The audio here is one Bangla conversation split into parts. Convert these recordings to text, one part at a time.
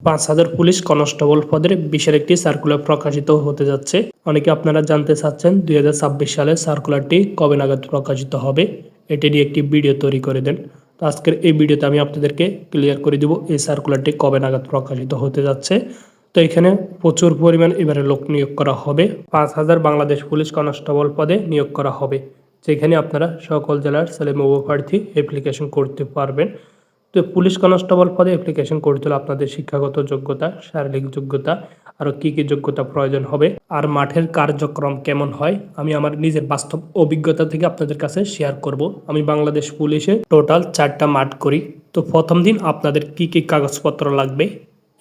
৫,০০০ পুলিশ কনস্টেবল পদের বিশের একটি সার্কুলার প্রকাশিত হতে যাচ্ছে। অনেকে আপনারা জানতে চাচ্ছেন ২০২৬ সালে সার্কুলারটি কবে নাগাদ প্রকাশিত হবে, এটি নিয়ে একটি ভিডিও তৈরি করে দেন। তো আজকের এই ভিডিওতে আমি আপনাদেরকে ক্লিয়ার করে দেব এই সার্কুলারটি কবে নাগাদ প্রকাশিত হতে যাচ্ছে। তো এখানে প্রচুর পরিমাণ এবারে লোক নিয়োগ করা হবে। ৫,০০০ বাংলাদেশ পুলিশ কনস্টেবল পদে নিয়োগ করা হবে, যেখানে আপনারা সকল জেলার ছেলেমেয়ে প্রার্থী অ্যাপ্লিকেশন করতে পারবেন। তো পুলিশ কনস্টেবল পদে অ্যাপ্লিকেশন করতে হলে আপনাদের শিক্ষাগত যোগ্যতা, শারীরিক যোগ্যতা, আরও কী কী যোগ্যতা প্রয়োজন হবে, আর মাঠের কার্যক্রম কেমন হয় আমি আমার নিজের বাস্তব অভিজ্ঞতা থেকে আপনাদের কাছে শেয়ার করব। আমি বাংলাদেশ পুলিশে টোটাল 4টা মাঠ করি। তো প্রথম দিন আপনাদের কী কী কাগজপত্র লাগবে,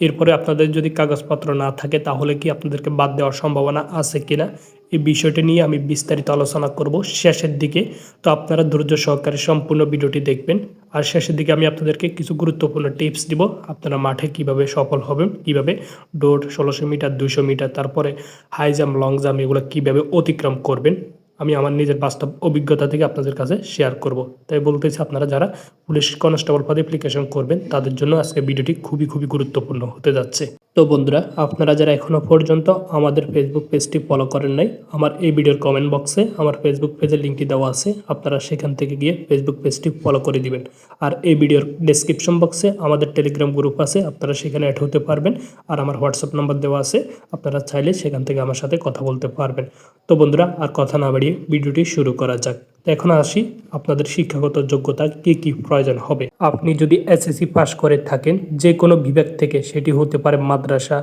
এরপরে আপনাদের যদি কাগজপত্র না থাকে তাহলে কি আপনাদেরকে বাদ দেওয়ার সম্ভাবনা আছে কিনা, এই বিষয়টি নিয়ে আমি বিস্তারিত আলোচনা করব শেষের দিকে। তো আপনারা ধৈর্য সহকারে সম্পূর্ণ ভিডিওটি দেখবেন। আর শেষের দিকে আমি আপনাদেরকে কিছু গুরুত্বপূর্ণ টিপস দিব, আপনারা মাঠে কিভাবে সফল হবেন, কিভাবে দৌড় ১৬০০ মিটার, ২০০ মিটার, তারপরে হাই জাম্প, লং জাম্প এগুলো কীভাবে অতিক্রম করবেন আমি আমার নিজের বাস্তব অভিজ্ঞতা থেকে আপনাদের কাছে শেয়ার করব। তাই বলতেছি আপনারা যারা পুলিশ কনস্টেবল পদে অ্যাপ্লিকেশন করবেন তাদের জন্য আজকে ভিডিওটি খুবই গুরুত্বপূর্ণ হতে যাচ্ছে। তো বন্ধুরা, আপনারা যারা এখনও পর্যন্ত আমাদের ফেসবুক পেজটি ফলো করেন নাই, আমার এই ভিডিওর কমেন্ট বক্সে আমার ফেসবুক পেজের লিঙ্কটি দেওয়া আছে, আপনারা সেখান থেকে গিয়ে ফেসবুক পেজটি ফলো করে দিবেন। আর এই ভিডিওর ডেসক্রিপশন বক্সে আমাদের টেলিগ্রাম গ্রুপ আছে, আপনারা সেখানে অ্যাড হতে পারবেন। আর আমার হোয়াটসঅ্যাপ নাম্বার দেওয়া আছে, আপনারা চাইলে সেখান থেকে আমার সাথে কথা বলতে পারবেন। তো বন্ধুরা, আর কথা না বাড়িয়ে ভিডিওটি শুরু করা যাক। তো এখন আসি আপনাদের শিক্ষাগত যোগ্যতা কী কী প্রয়োজন হবে। আপনি যদি এসএসসি পাস করে থাকেন যে কোনো বিভাগ থেকে, সেটি হতে পারে মাদ্রাসা,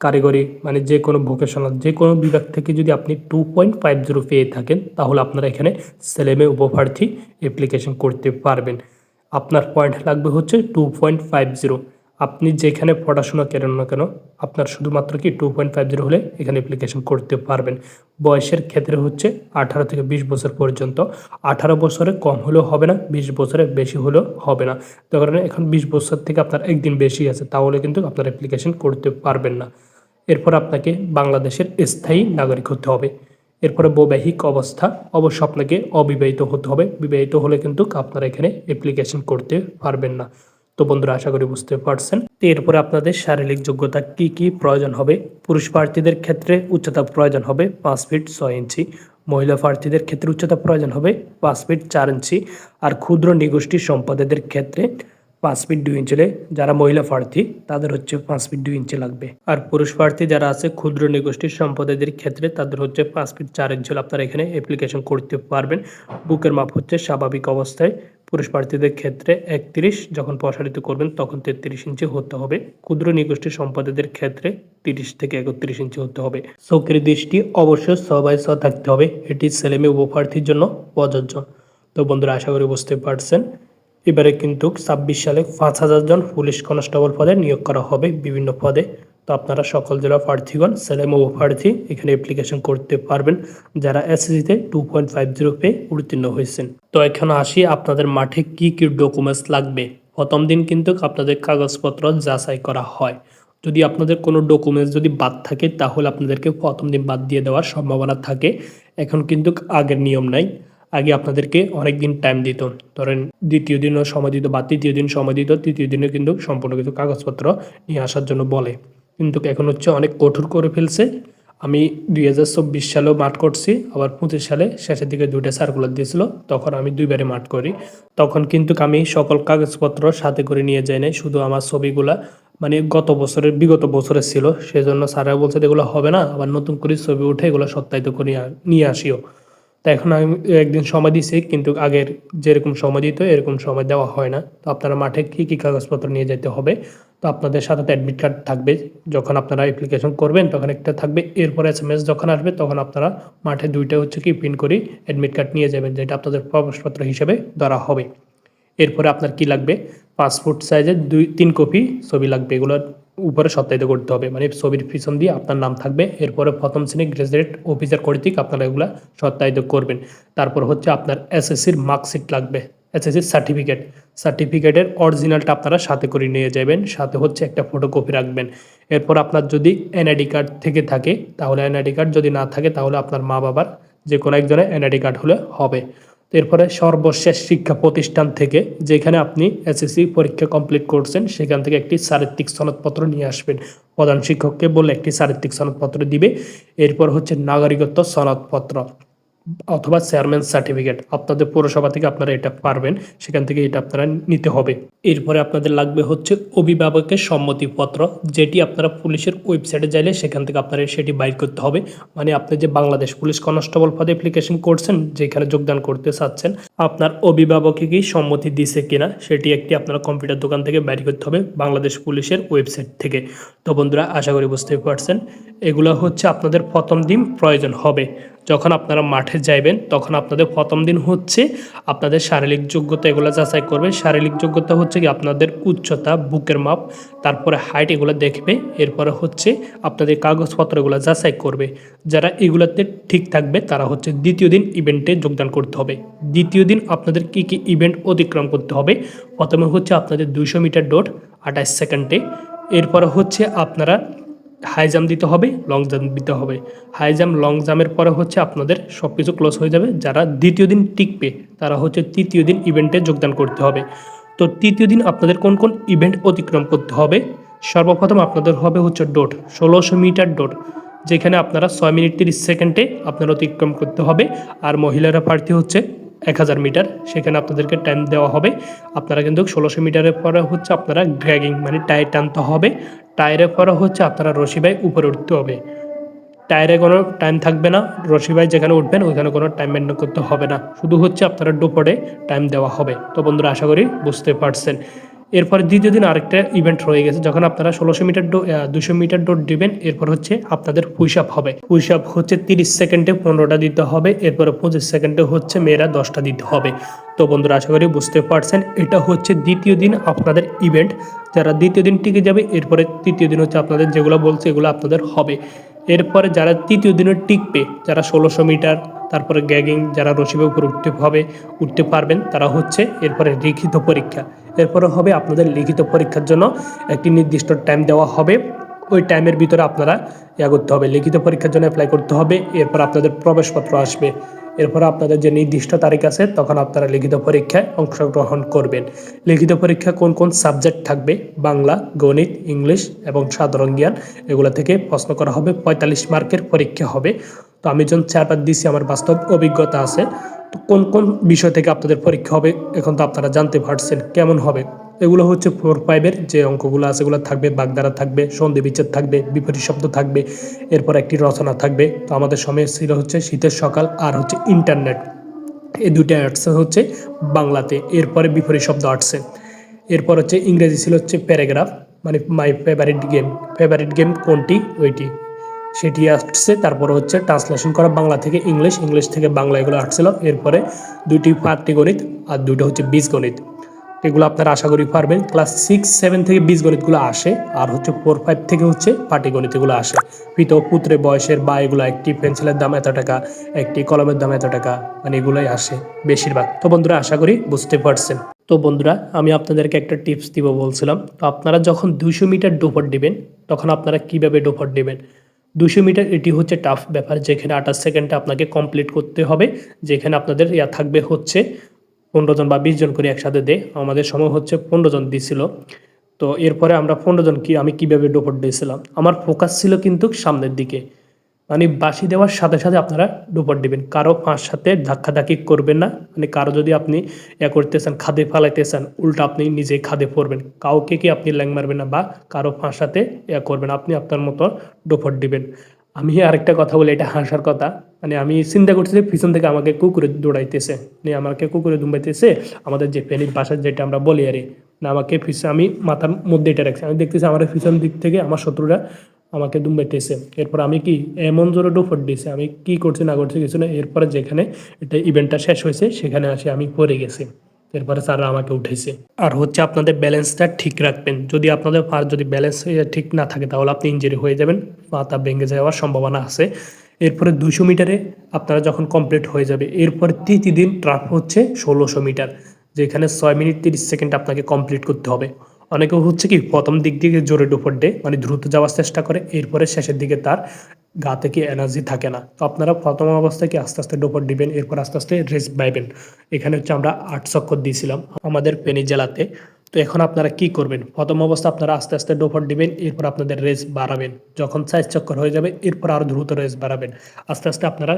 কারিগরি, মানে যে কোনো ভোকেশনাল, যে কোনো বিভাগ থেকে যদি আপনি 2.50 পেয়ে থাকেন তাহলে আপনারা এখানে ছেলেমেয়ে উপপ্রার্থী অ্যাপ্লিকেশন করতে পারবেন। আপনার পয়েন্ট লাগবে হচ্ছে 2.50। আপনি যেখানে পড়াশোনা করেন না কেন আপনার শুধুমাত্র কি 2.50 হলে এখানে অ্যাপ্লিকেশন করতে পারবেন। বয়সের ক্ষেত্রে হচ্ছে 18 থেকে 20 বছর পর্যন্ত। 18 বছরে কম হলেও হবে না, 20 বছরে বেশি হলেও হবে না। তো কারণে এখন 20 বছর থেকে আপনার একদিন বেশি আছে, তাহলে কিন্তু আপনার অ্যাপ্লিকেশন করতে পারবেন না। এরপর আপনাকে বাংলাদেশের স্থায়ী নাগরিক হতে হবে। এরপরে বৈবাহিক অবস্থা, অবশ্য আপনাকে অবিবাহিত হতে হবে। বিবাহিত হলে কিন্তু আপনারা এখানে অ্যাপ্লিকেশন করতে পারবেন না। তো বন্ধুরা, আশা করি বুঝতে পারছেন। তো এরপরে আপনাদের শারীরিক যোগ্যতা কি কি প্রয়োজন হবে। পুরুষ প্রার্থীদের ক্ষেত্রে উচ্চতা প্রয়োজন হবে 5 ফিট 6 ইঞ্চি। মহিলা প্রার্থীদের ক্ষেত্রে উচ্চতা প্রয়োজন হবে 5 ফিট 4 ইঞ্চি। আর ক্ষুদ্র নিগোষ্ঠী সম্পাদকদের ক্ষেত্রে 5 ফিট 2 ইঞ্চি। যারা মহিলা প্রার্থী তাদের হচ্ছে 5 ফিট 2 ইঞ্চি লাগবে। আর পুরুষ প্রার্থী যারা আছে ক্ষুদ্র নিগোষ্ঠীর সম্পাদকদের ক্ষেত্রে তাদের হচ্ছে 5 ফিট 4 ইঞ্চি। আপনারা এখানে অ্যাপ্লিকেশন করতে পারবেন। বুকের মাপ হচ্ছে স্বাভাবিক অবস্থায় পুরুষ প্রার্থীদের ক্ষেত্রে 31, যখন প্রসারিত করবেন তখন 33 ইঞ্চি হতে হবে। ক্ষুদ্র নিগোষ্ঠীর সম্পাদকদের ক্ষেত্রে 30 থেকে 31 ইঞ্চি হতে হবে। চোখের দৃষ্টি অবশ্যই 6/6 থাকতে হবে, এটি ছেলেমেয়ে উপপ্রার্থীর জন্য প্রযোজ্য। তো বন্ধুরা, আশা করি বুঝতে পারছেন। এবারে কিন্তু 26 সালে 5,000 জন পুলিশ কনস্টেবল পদে নিয়োগ করা হবে বিভিন্ন পদে। তো আপনারা সকল জেলা প্রার্থীগণ, ছেলেমেয়ে প্রার্থী এখানে অ্যাপ্লিকেশন করতে পারবেন যারা এসএসসিতে 2.50 পেয়ে উত্তীর্ণ হয়েছেন। তো এখানে আসি আপনাদের মাঠে কি কি ডকুমেন্টস লাগবে। প্রথম দিন কিন্তু আপনাদের কাগজপত্র যাচাই করা হয়। যদি আপনাদের কোনো ডকুমেন্টস যদি বাদ থাকে তাহলে আপনাদেরকে প্রথম দিন বাদ দিয়ে দেওয়ার সম্ভাবনা থাকে। এখন কিন্তু আগের নিয়ম নাই। আগে আপনাদেরকে অনেক দিন টাইম দিত, ধরেন দ্বিতীয় দিনও সময় দিত বা তৃতীয় দিন সময় দিত, তৃতীয় দিনে কিন্তু সম্পূর্ণ কিছু কাগজপত্র নিয়ে আসার জন্য বলে। কিন্তু এখন হচ্ছে অনেক কঠোর করে ফেলছে। আমি 2024 সালেও মাঠ করছি, আবার 25 সালে শেষের দিকে 2টা সার্কুলার দিয়েছিল, তখন আমি 2বারে মাঠ করি। তখন কিন্তু আমি সকল কাগজপত্র সাথে করে নিয়ে যাই নাই, শুধু আমার ছবিগুলা মানে বিগত বছরের ছিল, সেজন্য স্যাররা বলছে এগুলো হবে না, আবার নতুন করে ছবি উঠে এগুলো সত্যায়িত করে নিয়ে আসিও। তো এখন আমি একদিন সময় দিছি, কিন্তু আগের যেরকম সময় দিত এরকম সময় দেওয়া হয় না। তো আপনারা মাঠে কী কী কাগজপত্র নিয়ে যেতে হবে। তো আপনাদের সাথে অ্যাডমিট কার্ড থাকবে, যখন আপনারা অ্যাপ্লিকেশন করবেন তখন একটা থাকবে। এরপরে SMS যখন আসবে তখন আপনারা মাঠে 2টা হচ্ছে কি প্রিন্ট করে অ্যাডমিট কার্ড নিয়ে যাবেন, যেটা আপনাদের প্রবেশপত্র হিসেবে ধরা হবে। এরপরে আপনার কি লাগবে, পাসপোর্ট সাইজের 2-3 কপি ছবি লাগবে। এগুলো উপরে সত্যায়িত করতে হবে, মানে ছবির পিছন দিয়ে আপনার নাম থাকবে। এরপরে প্রথম শ্রেণী গ্রাজুয়েট অফিসার কর্তৃক আপনারা এগুলো সত্যায়িত করবেন। তারপর হচ্ছে আপনার এসএসসির মার্কশিট লাগবে, এসএসসির সার্টিফিকেটের অরিজিনালটা আপনারা সাথে করে নিয়ে যাবেন, সাথে হচ্ছে একটা ফটোকপি রাখবেন। এরপর আপনার যদি এনআইডি কার্ড থেকে থাকে তাহলে এনআইডি কার্ড, যদি না থাকে তাহলে আপনার মা বাবার যে কোনো একজনের এনআইডি কার্ড হলে হবে। এরপরে সর্বশেষ শিক্ষা প্রতিষ্ঠান থেকে যেখানে আপনি এসএসসি পরীক্ষা কমপ্লিট করছেন সেখান থেকে একটি চারিত্রিক সনদপত্র নিয়ে আসবেন। প্রধান শিক্ষককে বললে একটি চারিত্রিক সনদপত্র দিবে। এরপর হচ্ছে নাগরিকত্ব সনদপত্র অথবা চেয়ারম্যান সার্টিফিকেট, আপনাদের পৌরসভা থেকে আপনারা এটা পারবেন, সেখান থেকে এটা আপনারা নিতে হবে। এরপরে আপনাদের লাগবে হচ্ছে অভিভাবকের সম্মতিপত্র, যেটি আপনারা পুলিশের ওয়েবসাইটে যাইলে সেখান থেকে আপনারা সেটি বাইর করতে হবে। মানে আপনি যে বাংলাদেশ পুলিশ কনস্টেবল পদে অ্যাপ্লিকেশন করছেন, যেখানে যোগদান করতে চাচ্ছেন, আপনার অভিভাবকে কি সম্মতি দিছে কিনা সেটি একটি আপনারা কম্পিউটার দোকান থেকে বাইর করতে হবে বাংলাদেশ পুলিশের ওয়েবসাইট থেকে। তো বন্ধুরা, আশা করি বুঝতে পারছেন। এগুলো হচ্ছে আপনাদের প্রথম দিন প্রয়োজন হবে। যখন আপনারা মাঠে যাইবেন তখন আপনাদের প্রথম দিন হচ্ছে আপনাদের শারীরিক যোগ্যতা এগুলো যাচাই করবে। শারীরিক যোগ্যতা হচ্ছে কি আপনাদের উচ্চতা, বুকের মাপ, তারপরে হাইট এগুলো দেখবে। এরপরে হচ্ছে আপনাদের কাগজপত্র এগুলো যাচাই করবে। যারা এগুলোতে ঠিক থাকবে তারা হচ্ছে দ্বিতীয় দিন ইভেন্টে যোগদান করতে হবে। দ্বিতীয় দিন আপনাদের কি কি ইভেন্ট অতিক্রম করতে হবে? প্রথমে হচ্ছে আপনাদের 200 মিটার দৌড় 28 সেকেন্ডে। এরপরে হচ্ছে আপনারা হাই জাম্প দিতে হবে, লং জাম্প দিতে হবে। হাই জাম্প, লং জাম্পের পরে হচ্ছে আপনাদের সব কিছু ক্লোজ হয়ে যাবে। যারা দ্বিতীয় দিন টিকবে তারা হচ্ছে তৃতীয় দিন ইভেন্টে যোগদান করতে হবে। তো তৃতীয় দিন আপনাদের কোন কোন ইভেন্ট অতিক্রম করতে হবে? সর্বপ্রথম আপনাদের হবে হচ্ছে দৌড়, 1600 মিটার দৌড়, যেখানে আপনারা 6 মিনিট 30 সেকেন্ডে আপনারা অতিক্রম করতে হবে। আর মহিলারা প্রার্থী হচ্ছে 1000 মিটার, সেখানে আপনাদেরকে টাইম দেওয়া হবে। আপনারা কিন্তু 1600 মিটারের পরে হচ্ছে আপনারা ড্র্যাগিং মানে টায়ার টানতে হবে। টায়ারের পরে হচ্ছে আপনারা রশি বাই উপরে উঠতে হবে। টায়ারে কোনো টাইম থাকবে না, রশি বাই যেখানে উঠবেন ওইখানে কোনো টাইম মেনটেন করতে হবে না, শুধু হচ্ছে আপনারা ডোপরে টাইম দেওয়া হবে। তো বন্ধুরা, আশা করি বুঝতে পারছেন। এরপরে দ্বিতীয় দিন আরেকটা ইভেন্ট রয়ে গেছে, যখন আপনারা 1600 মিটার 200 মিটার দৌড় দিবেন। এরপর হচ্ছে আপনাদের পুশ আপ হবে। পুশ আপ হচ্ছে 30 সেকেন্ডে 15টা দিতে হবে। এরপরে 25 সেকেন্ডে হচ্ছে মেয়েরা 10টা দিতে হবে। তো বন্ধুরা, আশা করি বুঝতে পারছেন। এটা হচ্ছে দ্বিতীয় দিন আপনাদের ইভেন্ট। যারা দ্বিতীয় দিন টিকে যাবে, এরপরে তৃতীয় দিন হচ্ছে আপনাদের যেগুলো বলছে এগুলো আপনাদের হবে। এরপরে যারা তৃতীয় দিনে টিকবে, যারা 1600 মিটার, তারপরে গ্যাগিং, যারা রশিবে উপরে উঠতে পারবেন, তারা হচ্ছে এরপরে লিখিত পরীক্ষা। এরপরে হবে আপনাদের লিখিত পরীক্ষার জন্য একটি নির্দিষ্ট টাইম দেওয়া হবে। ওই টাইমের ভিতরে আপনারা করতে হবে, লিখিত পরীক্ষার জন্য অ্যাপ্লাই করতে হবে। এরপর আপনাদের প্রবেশপত্র আসবে। এরপর আপনাদের যে নির্দিষ্ট তারিখ আছে তখন আপনারা লিখিত পরীক্ষায় অংশগ্রহণ করবেন। লিখিত পরীক্ষা কোন কোন সাবজেক্ট থাকবে? বাংলা, গণিত, ইংলিশ এবং সাধারণ জ্ঞান। এগুলো থেকে প্রশ্ন করা হবে। 45 মার্কের পরীক্ষা হবে। তো আমি যখন 4বার দিছি, আমার বাস্তব অভিজ্ঞতা আছে। তো কোন কোন বিষয় থেকে আপনাদের পরীক্ষা হবে এখন তো আপনারা জানতে পারছেন কেমন হবে। এগুলো হচ্ছে 4-5 যে অঙ্কগুলো আছে এগুলো থাকবে, বাগধারা থাকবে, সন্ধি বিচ্ছেদ থাকবে, বিপরীত শব্দ থাকবে, এরপর একটি রচনা থাকবে। তো আমাদের সময় ছিল হচ্ছে শীতের সকাল আর হচ্ছে ইন্টারনেট, এই দুইটা আর্টসে হচ্ছে বাংলাতে। এরপরে বিপরীত শব্দ আর্টসে। এরপর হচ্ছে ইংরেজি ছিল হচ্ছে প্যারাগ্রাফ, মানে মাই ফেভারিট গেম কোনটি ওইটি, সেটি আসছে। তারপর হচ্ছে ট্রান্সলেশন করা বাংলা থেকে ইংলিশ, ইংলিশ থেকে বাংলা, এগুলো আসছিল। এরপরে 2টি পাটিগণিত আর 2টা হচ্ছে বীজগণিত। এগুলো আপনারা আশা করি পারবেন। ক্লাস 6-7 থেকে বীজগণিতগুলো আসে, আর হচ্ছে 4-5 থেকে হচ্ছে পাটিগণিত এগুলো আসে। পিতা পুত্রে বয়সের বা এগুলো, একটি পেন্সিলের দাম এত টাকা, একটি কলমের দাম এত টাকা, মানে এগুলোই আসে বেশিরভাগ। তো বন্ধুরা, আশা করি বুঝতে পারছেন। তো বন্ধুরা, আমি আপনাদেরকে একটা টিপস দিব বলছিলাম। তো আপনারা যখন 200 মিটার ডোপট দিবেন তখন আপনারা কিভাবে ডোপট দিবেন? 200 মিটার এটি হচ্ছে টাফ ব্যাপার, যেখানে 28 সেকেন্ডে আপনাকে কমপ্লিট করতে হবে। যেখানে আপনাদের থাকবে হচ্ছে 15 জন বা 20 জন করে একসাথে দেয়। আমাদের সময় হচ্ছে 15 জন দিছিল। তো এরপরে আমরা 15 জন আমি কিভাবে ডোপট দিয়েছিলাম, আমার ফোকাস ছিল কিন্তু সামনের দিকে। মানে বাঁশি দেওয়ার সাথে সাথে আপনারা ডোপট দিবেন, কারো পাঁচ সাথে ধাক্কাধাক্কি করবেন না। মানে কারো যদি আপনি করতেছেন, খাদে ফালাইতেছেন, উল্টা আপনি নিজেই খাদে পড়বেন। কাউকে কি আপনি ল্যাং মারবেন না বা কারো পাঁচ সাথে করবেন, আপনি আপনার মতো ডোপট দিবেন। আমি আরেকটা কথা বলি, এটা হাসার কথা। মানে আমি চিন্তা করছি যে পিছন থেকে আমাকে কুকুরে দৌড়াইতেছে, মানে আমাকে কুকুরে দুম্বাইতেছে। আমাদের যে প্যানির বাসার যেটা আমরা বলি আরে না, আমাকে আমি মাথার মধ্যে এটা রাখছি। আমি দেখতেছি আমার পিছন দিক থেকে আমার শত্রুরা আমাকে দুম্বাইতেছে। এরপর আমি কি এমন জোরে ডোপট দিয়েছে, আমি কি করছি না করছি কিছু না। এরপরে যেখানে এটা ইভেন্টটা শেষ হয়েছে সেখানে আসে আমি পড়ে গেছি। এরপরে স্যাররা আমাকে উঠেছে। আর হচ্ছে আপনাদের ব্যালেন্সটা ঠিক রাখবেন। যদি আপনাদের পা যদি ব্যালেন্স ঠিক না থাকে তাহলে আপনি ইনজুরি হয়ে যাবেন, মাথা ভেঙে যাওয়ার সম্ভাবনা আছে। এরপরে 200 মিটারে আপনারা যখন কমপ্লিট হয়ে যাবে, এরপরে তৃতীয় দিন ট্রাফ হচ্ছে 1600 মিটার, যেখানে 6 মিনিট 30 সেকেন্ড আপনাকে কমপ্লিট করতে হবে। অনেকে হচ্ছে কি প্রথম দিক থেকে জোরে ডোপট দেয়, মানে দ্রুত যাওয়ার চেষ্টা করে, এরপরে শেষের দিকে তার গা থেকে এনার্জি থাকে না। তো আপনারা প্রথম অবস্থায় কি আস্তে আস্তে ডোপট দিবেন, এরপর আস্তে আস্তে রেস্ট পাইবেন। এখানে হচ্ছে আমরা 8 চক্কর দিয়েছিলাম আমাদের ফেনী জেলাতে। তো এখন আপনারা কি করবেন, প্রথম অবস্থা আপনারা আস্তে আস্তে ডোপট দিবেন, এরপর আপনাদের রেস বাড়াবেন। যখন 4 চক্কর হয়ে যাবে এরপর আরও দ্রুত রেস বাড়াবেন। আস্তে আস্তে আপনারা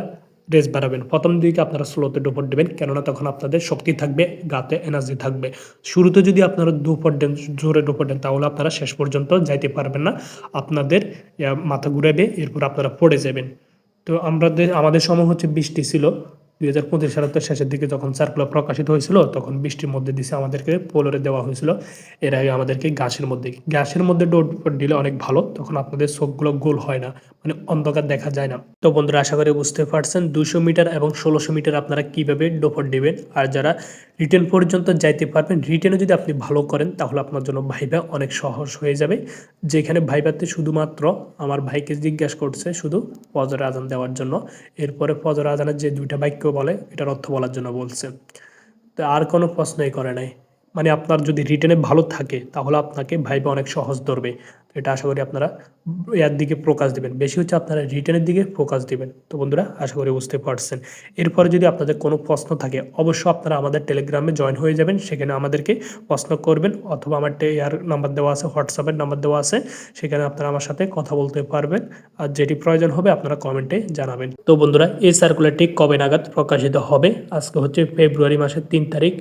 রেস বাড়াবেন। প্রথম দিকে আপনারা স্লোতে ডোপট দেবেন, কেননা তখন আপনাদের শক্তি থাকবে, গাতে এনার্জি থাকবে। শুরুতে যদি আপনারা দুপট দেন, জোরে ডোপট দেন, তাহলে আপনারা শেষ পর্যন্ত যাইতে পারবেন না। আপনাদের মাথা ঘুরাবে, এরপর আপনারা পড়ে যাবেন। তো আমাদের সময় হচ্ছে বৃষ্টি ছিল 2025 সালের তো শেষের দিকে, যখন সার্কুলার প্রকাশিত হয়েছিল তখন বৃষ্টির মধ্যে দিছে আমাদেরকে, পোলরে দেওয়া হয়েছিল। এর আগে আমাদেরকে গ্যাসের মধ্যে ডোর দিলে অনেক ভালো, তখন আপনাদের চোখগুলো গোল হয় না, মানে অন্ধকার দেখা যায় না। তো বন্ধুরা, আশা করি বুঝতে পারছেন 200 মিটার এবং 1600 মিটার আপনারা কিভাবে ডোপট দিবেন। আর যারা রিটেন পর্যন্ত যাইতে পারবেন, রিটেনে যদি আপনি ভালো করেন তাহলে আপনার জন্য ভাইবা অনেক সহজ হয়ে যাবে। যেখানে ভাইবাতে শুধুমাত্র আমার ভাইকে জিজ্ঞাসা করছে শুধু ফজর আজান দেওয়ার জন্য, এরপরে ফজর আজানের যে 2টা বাক্য বলে এটার অর্থ বলার জন্য বলছে। তো আর কোনো প্রশ্নই করে নাই। মানে আপনার যদি রিটেনে ভালো থাকে তাহলে আপনাকে ভাইবা অনেক সহজ ধরবে। তো এটা আশা করি আপনারা এর দিকে ফোকাস দিবেন, বেশি হচ্ছে আপনারা রিটেনের দিকে ফোকাস দিবেন। তো বন্ধুরা, আশা করি বুঝতে পারছেন। এরপরে যদি আপনাদের কোনো প্রশ্ন থাকে অবশ্যই আপনারা আমাদের টেলিগ্রামে জয়েন হয়ে যাবেন, সেখানে আমাদেরকে প্রশ্ন করবেন, অথবা আমার ইয়ার নাম্বার দেওয়া আছে, হোয়াটসঅ্যাপের নাম্বার দেওয়া আছে, সেখানে আপনারা আমার সাথে কথা বলতে পারবেন। আর যেটি প্রয়োজন হবে আপনারা কমেন্টে জানাবেন। তো বন্ধুরা, এই সার্কুলারটি কবে নাগাদ প্রকাশিত হবে? আজকে হচ্ছে ফেব্রুয়ারি মাসের 3 তারিখ।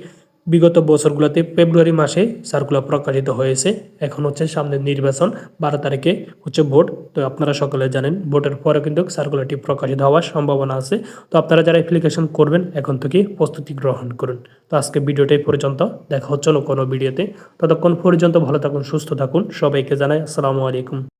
বিগত বছরগুলোতে ফেব্রুয়ারি মাসে সার্কুলার প্রকাশিত হয়েছে। এখন হচ্ছে সামনের নির্বাচন, 12 তারিখে হচ্ছে ভোট। তো আপনারা সকলে জানেন ভোটের পরে কিন্তু সার্কুলারটি প্রকাশিত হওয়ার সম্ভাবনা আছে। তো আপনারা যারা অ্যাপ্লিকেশন করবেন এখন থেকে প্রস্তুতি গ্রহণ করুন। তো আজকে ভিডিওটাই পর্যন্ত, দেখা হচ্ছে কোনো ভিডিওতে। ততক্ষণ পর্যন্ত ভালো থাকুন, সুস্থ থাকুন। সবাইকে জানাই আসসালামু আলাইকুম।